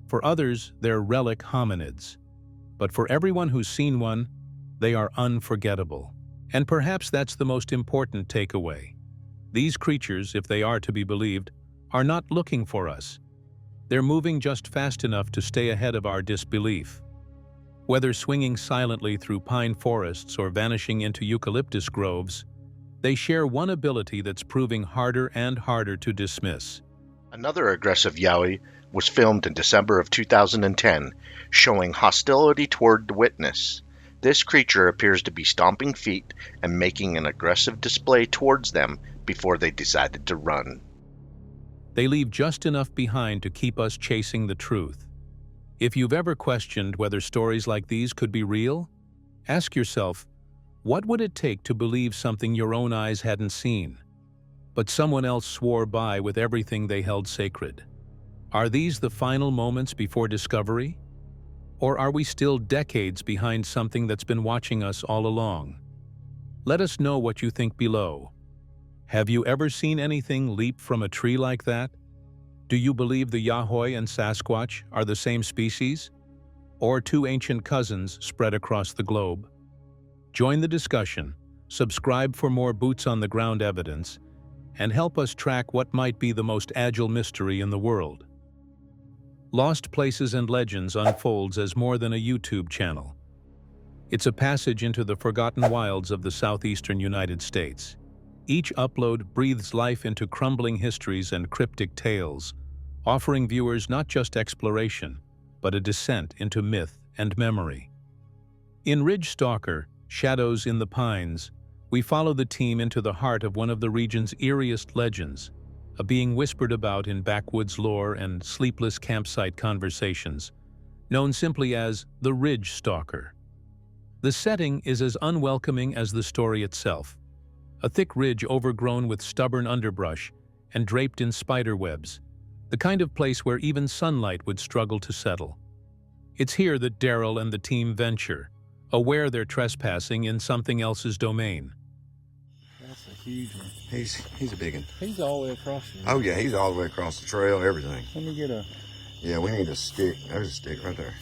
For others, they're relic hominids. But for everyone who's seen one, they are unforgettable. And perhaps that's the most important takeaway. These creatures, if they are to be believed, are not looking for us. They're moving just fast enough to stay ahead of our disbelief. Whether swinging silently through pine forests or vanishing into eucalyptus groves, they share one ability that's proving harder and harder to dismiss. Another aggressive Yowie was filmed in December of 2010, showing hostility toward the witness. This creature appears to be stomping feet and making an aggressive display towards them before they decided to run. They leave just enough behind to keep us chasing the truth. If you've ever questioned whether stories like these could be real, ask yourself, what would it take to believe something your own eyes hadn't seen, but someone else swore by with everything they held sacred? Are these the final moments before discovery? Or are we still decades behind something that's been watching us all along? Let us know what you think below. Have you ever seen anything leap from a tree like that? Do you believe the Yahoy and Sasquatch are the same species? Or two ancient cousins spread across the globe? Join the discussion, subscribe for more boots-on-the-ground evidence, and help us track what might be the most agile mystery in the world. Lost Places and Legends unfolds as more than a YouTube channel. It's a passage into the forgotten wilds of the southeastern United States. Each upload breathes life into crumbling histories and cryptic tales, offering viewers not just exploration, but a descent into myth and memory. In Ridge Stalker, Shadows in the Pines, we follow the team into the heart of one of the region's eeriest legends, a being whispered about in backwoods lore and sleepless campsite conversations, known simply as the Ridge Stalker. The setting is as unwelcoming as the story itself, a thick ridge overgrown with stubborn underbrush and draped in spider webs, the kind of place where even sunlight would struggle to settle. It's here that Daryl and the team venture, aware they're trespassing in something else's domain. That's a huge one. He's a big one. He's all the way across here. Oh yeah, he's all the way across the trail, everything. Let me get a... Yeah, we need a stick. There's a stick right there.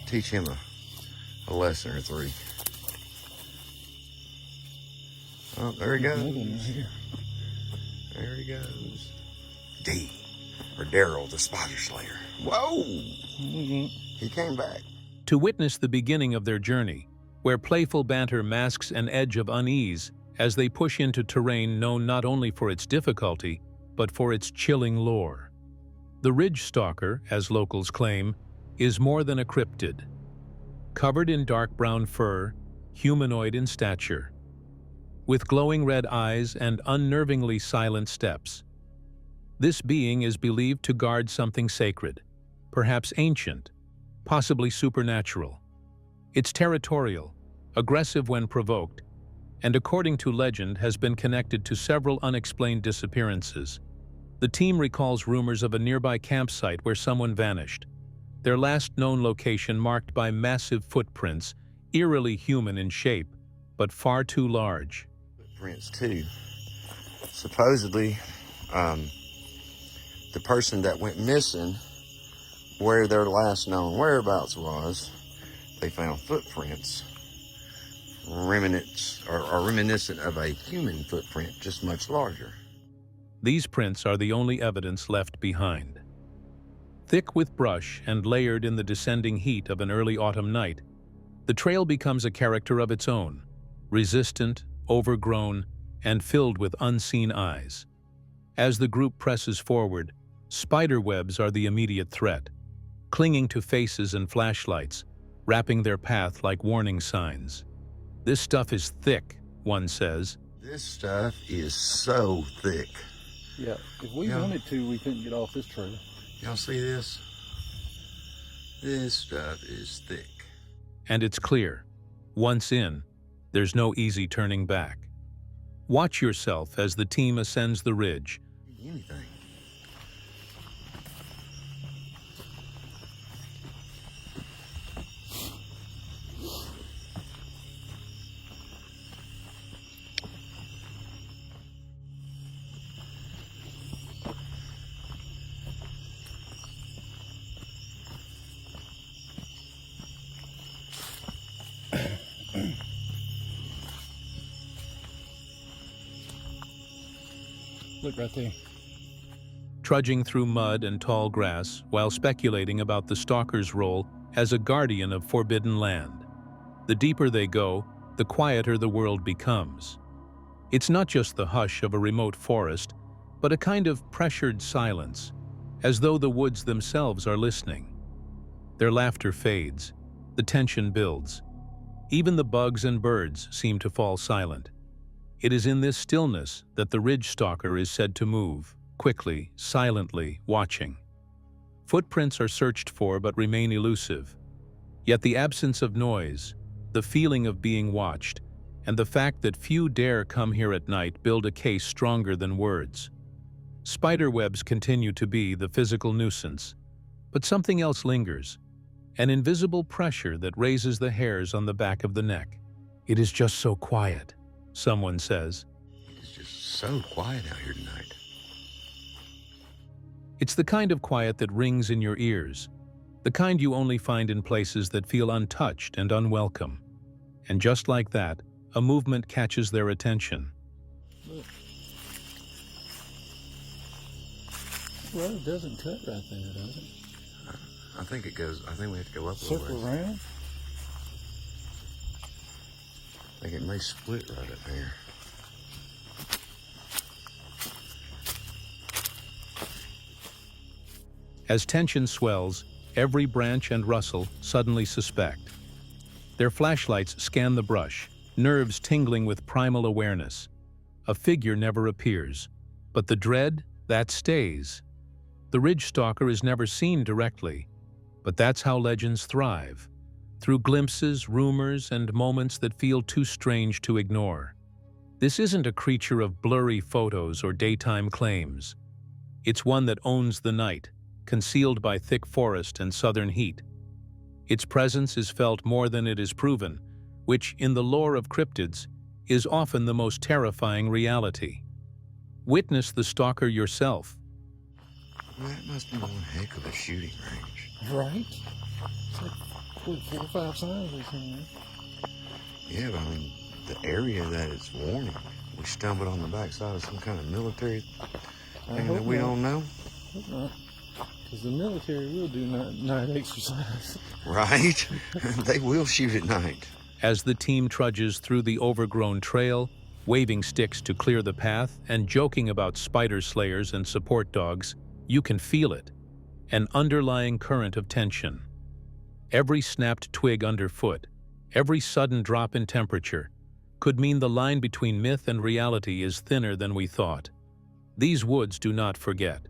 Teach him a lesson or three. Oh, there he goes. There he goes. D, or Daryl, the spider slayer. Whoa! He came back. To witness the beginning of their journey, where playful banter masks an edge of unease as they push into terrain known not only for its difficulty, but for its chilling lore. The Ridge Stalker, as locals claim, is more than a cryptid. Covered in dark brown fur, humanoid in stature. with glowing red eyes and unnervingly silent steps. This being is believed to guard something sacred, perhaps ancient, possibly supernatural. It's territorial, aggressive when provoked, and according to legend has been connected to several unexplained disappearances. The team recalls rumors of a nearby campsite where someone vanished, their last known location marked by massive footprints, eerily human in shape, but far too large. Footprints too. Supposedly, the person that went missing, where their last known whereabouts was, they found footprints, remnants or reminiscent of a human footprint, just much larger. These prints are the only evidence left behind. Thick with brush and layered in the descending heat of an early autumn night, the trail becomes a character of its own, resistant, overgrown, and filled with unseen eyes. As the group presses forward, spider webs are the immediate threat, clinging to faces and flashlights, wrapping their path like warning signs. This stuff is thick, one says. This stuff is so thick. Yeah, if we wanted to, we couldn't get off this trail. Y'all see this? This stuff is thick. And it's clear, once in, there's no easy turning back. Watch yourself as the team ascends the ridge. Anything. Look right there. Trudging through mud and tall grass while speculating about the stalker's role as a guardian of forbidden land. The deeper they go, the quieter the world becomes. It's not just the hush of a remote forest, but a kind of pressured silence, as though the woods themselves are listening. Their laughter fades, the tension builds. Even the bugs and birds seem to fall silent. It is in this stillness that the ridge stalker is said to move, quickly, silently, watching. Footprints are searched for but remain elusive. Yet the absence of noise, the feeling of being watched, and the fact that few dare come here at night build a case stronger than words. Spiderwebs continue to be the physical nuisance, but something else lingers, an invisible pressure that raises the hairs on the back of the neck. It is just so quiet, someone says. It's just so quiet out here tonight. It's the kind of quiet that rings in your ears, the kind you only find in places that feel untouched and unwelcome. And just like that, a movement catches their attention. Look. Well, it doesn't cut right there, does it? I think it goes, I think we have to go up a little Circle ways. around? I think it may split right up here. As tension swells, every branch and rustle suddenly suspect. Their flashlights scan the brush, nerves tingling with primal awareness. A figure never appears, but the dread, that stays. The ridge stalker is never seen directly, but that's how legends thrive, through glimpses, rumors, and moments that feel too strange to ignore. This isn't a creature of blurry photos or daytime claims. It's one that owns the night, concealed by thick forest and southern heat. Its presence is felt more than it is proven, which, in the lore of cryptids, is often the most terrifying reality. Witness the stalker yourself. That must be one heck of a shooting range. Right? It's like 4 or 5 signs or something. Yeah, but I mean, the area that it's warning, we stumbled on the backside of some kind of military thing that we don't know. Hope not. Because the military will do night exercise. Right? They will shoot at night. As the team trudges through the overgrown trail, waving sticks to clear the path and joking about spider slayers and support dogs, you can feel it, an underlying current of tension. Every snapped twig underfoot, every sudden drop in temperature, could mean the line between myth and reality is thinner than we thought. These woods do not forget,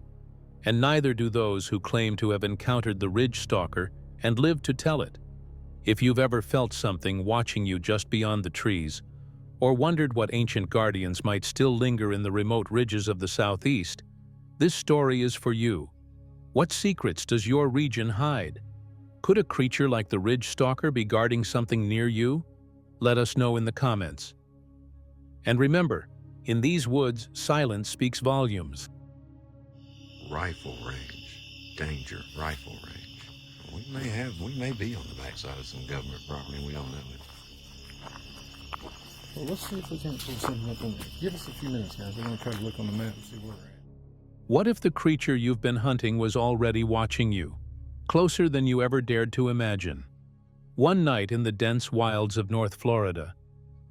and neither do those who claim to have encountered the ridge stalker and lived to tell it. If you've ever felt something watching you just beyond the trees, or wondered what ancient guardians might still linger in the remote ridges of the southeast, this story is for you. What secrets does your region hide? Could a creature like the ridge stalker be guarding something near you? Let us know in the comments. And remember, in these woods, silence speaks volumes. Rifle range. Danger. Rifle range. We may be on the backside of some government property and we don't know it. Well, let's see if we can't pull something up on there. Give us a few minutes, guys. We're going to try to look on the map and see where we're at. What if the creature you've been hunting was already watching you, closer than you ever dared to imagine? One night in the dense wilds of North Florida,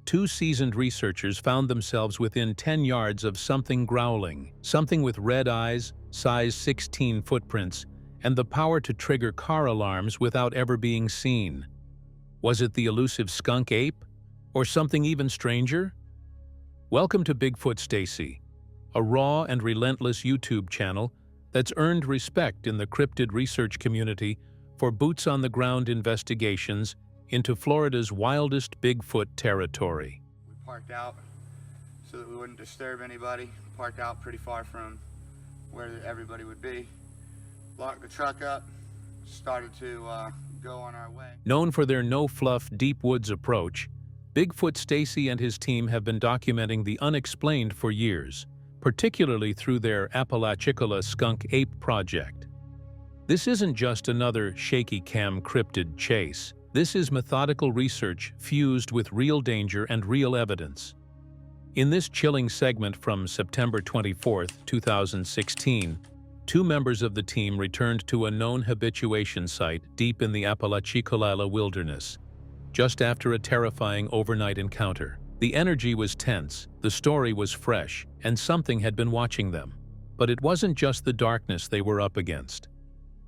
two seasoned researchers found themselves within 10 yards of something growling, something with red eyes, size 16 footprints, and the power to trigger car alarms without ever being seen. Was it the elusive skunk ape? Or something even stranger? Welcome to Bigfoot Stacy, a raw and relentless YouTube channel that's earned respect in the cryptid research community for boots-on-the-ground investigations into Florida's wildest Bigfoot territory. We parked out so that we wouldn't disturb anybody. Parked out pretty far from where everybody would be. Locked the truck up, started to go on our way. Known for their no-fluff, deep woods approach, Bigfoot Stacy and his team have been documenting the unexplained for years, particularly through their Apalachicola skunk ape project. This isn't just another shaky cam cryptid chase. This is methodical research fused with real danger and real evidence. In this chilling segment from September 24, 2016, two members of the team returned to a known habituation site deep in the Apalachicola wilderness, just after a terrifying overnight encounter. The energy was tense, the story was fresh, and something had been watching them. But it wasn't just the darkness they were up against.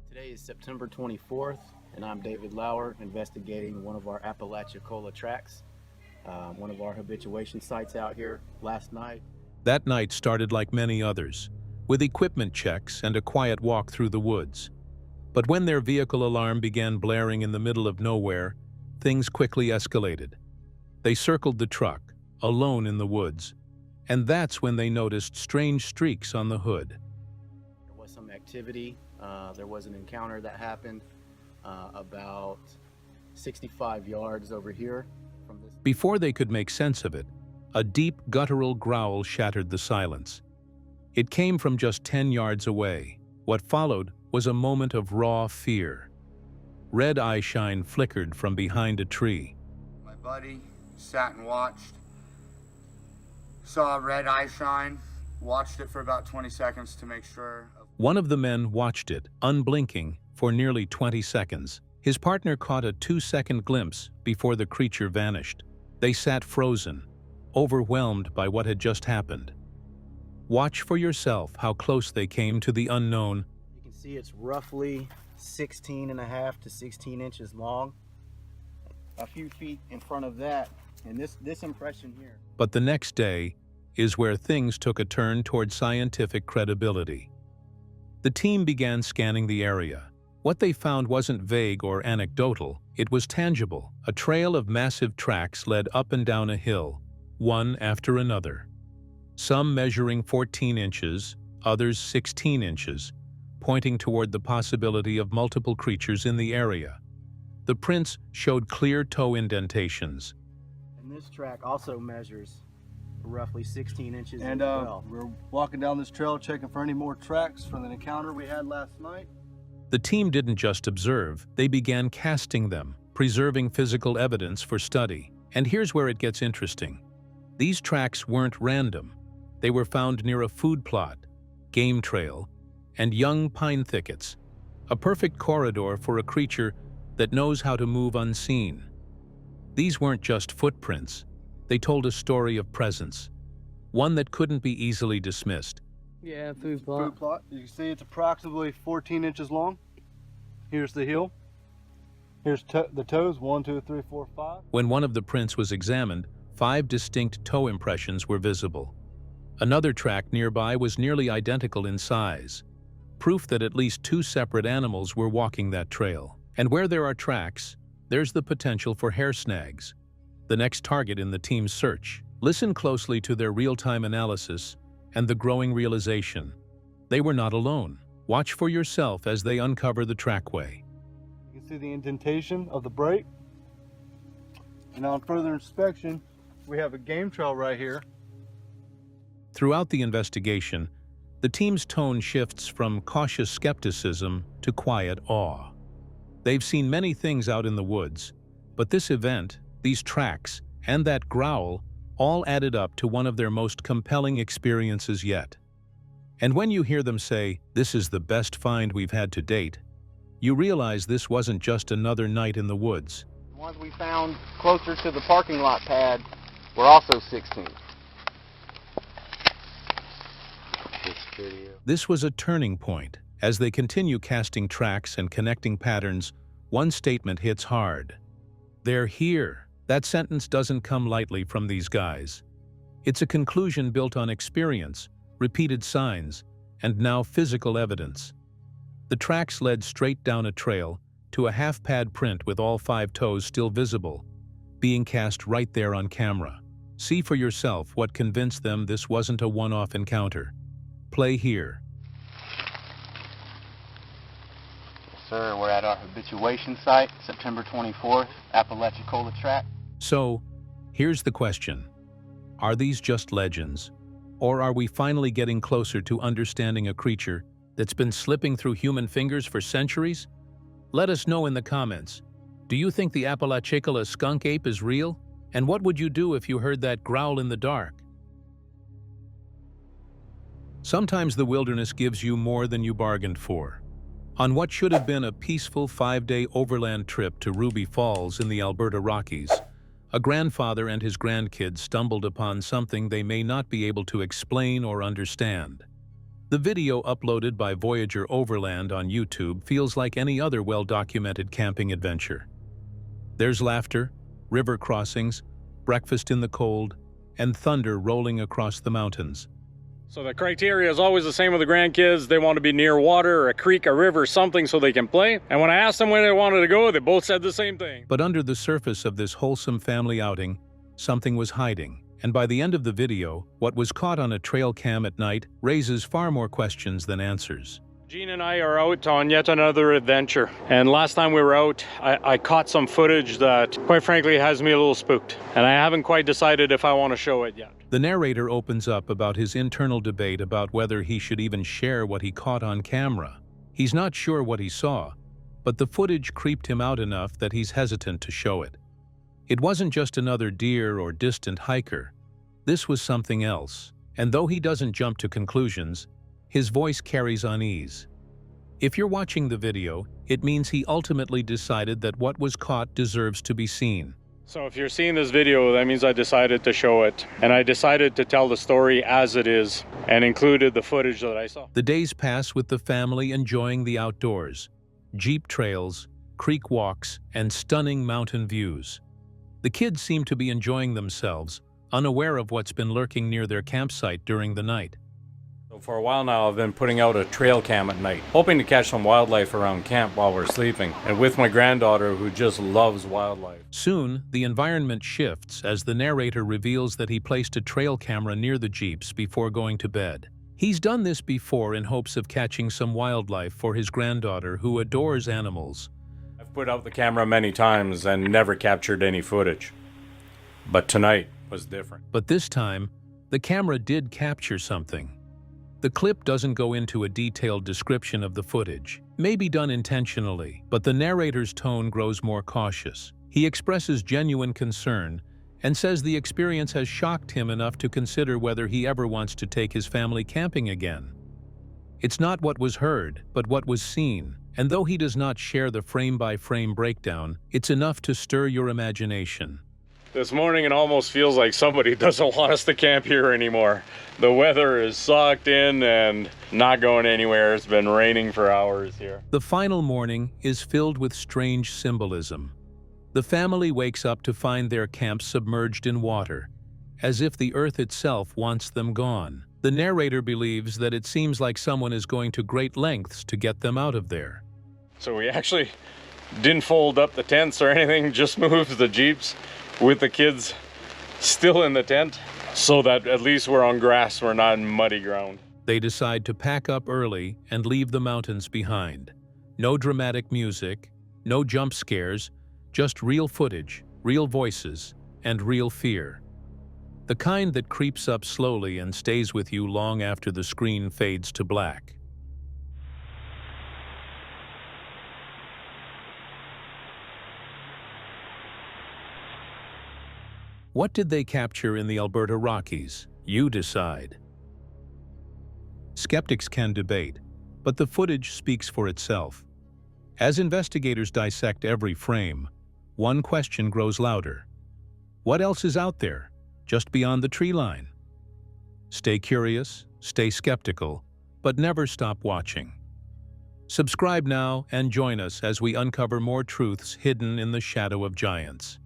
Today is September 24th, and I'm David Lauer, investigating one of our Apalachicola tracks, one of our habituation sites out here last night. That night started like many others, with equipment checks and a quiet walk through the woods. But when their vehicle alarm began blaring in the middle of nowhere, things quickly escalated. They circled the truck, alone in the woods, and that's when they noticed strange streaks on the hood. There was some activity. There was an encounter that happened about 65 yards over here from this. Before they could make sense of it, a deep guttural growl shattered the silence. It came from just 10 yards away. What followed was a moment of raw fear. Red eye shine flickered from behind a tree. My buddy sat and watched, saw a red eye shine, watched it for about 20 seconds to make sure. One of the men watched it, unblinking, for nearly 20 seconds. His partner caught a 2-second glimpse before the creature vanished. They sat frozen, overwhelmed by what had just happened. Watch for yourself how close they came to the unknown. You can see it's roughly 16.5 to 16 inches long. A few feet in front of that, and this impression here. But the next day is where things took a turn toward scientific credibility. The team began scanning the area. What they found wasn't vague or anecdotal, it was tangible. A trail of massive tracks led up and down a hill, one after another. Some measuring 14 inches, others 16 inches, pointing toward the possibility of multiple creatures in the area. The prints showed clear toe indentations. And this track also measures roughly 16 inches and as well. We're walking down this trail checking for any more tracks from the encounter we had last night. The team didn't just observe, they began casting them, preserving physical evidence for study. And here's where it gets interesting. These tracks weren't random. They were found near a food plot, game trail, and young pine thickets, a perfect corridor for a creature that knows how to move unseen. These weren't just footprints. They told a story of presence, one that couldn't be easily dismissed. Yeah, food plot. Food plot. You can see it's approximately 14 inches long. Here's the heel. Here's the toes, 1, 2, 3, 4, 5. When one of the prints was examined, 5 distinct toe impressions were visible. Another track nearby was nearly identical in size, proof that at least 2 separate animals were walking that trail. And where there are tracks, there's the potential for hair snags, the next target in the team's search. Listen closely to their real-time analysis and the growing realization they were not alone. Watch for yourself as they uncover the trackway. You can see the indentation of the brake. And on further inspection, we have a game trail right here. Throughout the investigation, the team's tone shifts from cautious skepticism to quiet awe. They've seen many things out in the woods, but this event, these tracks, and that growl all added up to one of their most compelling experiences yet. And when you hear them say, "This is the best find we've had to date," you realize this wasn't just another night in the woods. The ones we found closer to the parking lot pad were also 16. This was a turning point. As they continue casting tracks and connecting patterns, one statement hits hard. They're here. That sentence doesn't come lightly from these guys. It's a conclusion built on experience, repeated signs, and now physical evidence. The tracks led straight down a trail to a half-pad print with all 5 toes still visible, being cast right there on camera. See for yourself what convinced them this wasn't a one-off encounter. Play here. Sir, we're at our habituation site, September 24th, Apalachicola Track. So, here's the question. Are these just legends? Or are we finally getting closer to understanding a creature that's been slipping through human fingers for centuries? Let us know in the comments. Do you think the Apalachicola skunk ape is real? And what would you do if you heard that growl in the dark? Sometimes the wilderness gives you more than you bargained for. On what should have been a peaceful 5-day overland trip to Ruby Falls in the Alberta Rockies, a grandfather and his grandkids stumbled upon something they may not be able to explain or understand. The video uploaded by Voyager Overland on YouTube feels like any other well-documented camping adventure. There's laughter, river crossings, breakfast in the cold, and thunder rolling across the mountains. So the criteria is always the same with the grandkids. They want to be near water or a creek, a river, something so they can play. And when I asked them where they wanted to go, they both said the same thing. But under the surface of this wholesome family outing, something was hiding. And by the end of the video, what was caught on a trail cam at night raises far more questions than answers. Gene and I are out on yet another adventure. And last time we were out, I caught some footage that, quite frankly, has me a little spooked. And I haven't quite decided if I want to show it yet. The narrator opens up about his internal debate about whether he should even share what he caught on camera. He's not sure what he saw, but the footage creeped him out enough that he's hesitant to show it. It wasn't just another deer or distant hiker. This was something else, and though he doesn't jump to conclusions, his voice carries unease. If you're watching the video, it means he ultimately decided that what was caught deserves to be seen. So if you're seeing this video, that means I decided to show it. And I decided to tell the story as it is, and included the footage that I saw. The days pass with the family enjoying the outdoors, jeep trails, creek walks, and stunning mountain views. The kids seem to be enjoying themselves, unaware of what's been lurking near their campsite during the night. So for a while now, I've been putting out a trail cam at night, hoping to catch some wildlife around camp while we're sleeping, and with my granddaughter who just loves wildlife. Soon, the environment shifts as the narrator reveals that he placed a trail camera near the jeeps before going to bed. He's done this before in hopes of catching some wildlife for his granddaughter who adores animals. I've put out the camera many times and never captured any footage. But tonight was different. But this time, the camera did capture something. The clip doesn't go into a detailed description of the footage, maybe done intentionally, but the narrator's tone grows more cautious. He expresses genuine concern and says the experience has shocked him enough to consider whether he ever wants to take his family camping again. It's not what was heard, but what was seen, and though he does not share the frame-by-frame breakdown, it's enough to stir your imagination. This morning it almost feels like somebody doesn't want us to camp here anymore. The weather is sucked in and not going anywhere. It's been raining for hours here. The final morning is filled with strange symbolism. The family wakes up to find their camp submerged in water, as if the earth itself wants them gone. The narrator believes that it seems like someone is going to great lengths to get them out of there. So we actually didn't fold up the tents or anything, just moved the Jeeps with the kids still in the tent so that at least we're on grass, we're not in muddy ground. They decide to pack up early and leave the mountains behind. No dramatic music, no jump scares, just real footage, real voices, and real fear. The kind that creeps up slowly and stays with you long after the screen fades to black. What did they capture in the Alberta Rockies? You decide. Skeptics can debate, but the footage speaks for itself. As investigators dissect every frame, one question grows louder. What else is out there, just beyond the tree line? Stay curious, stay skeptical, but never stop watching. Subscribe now and join us as we uncover more truths hidden in the shadow of giants.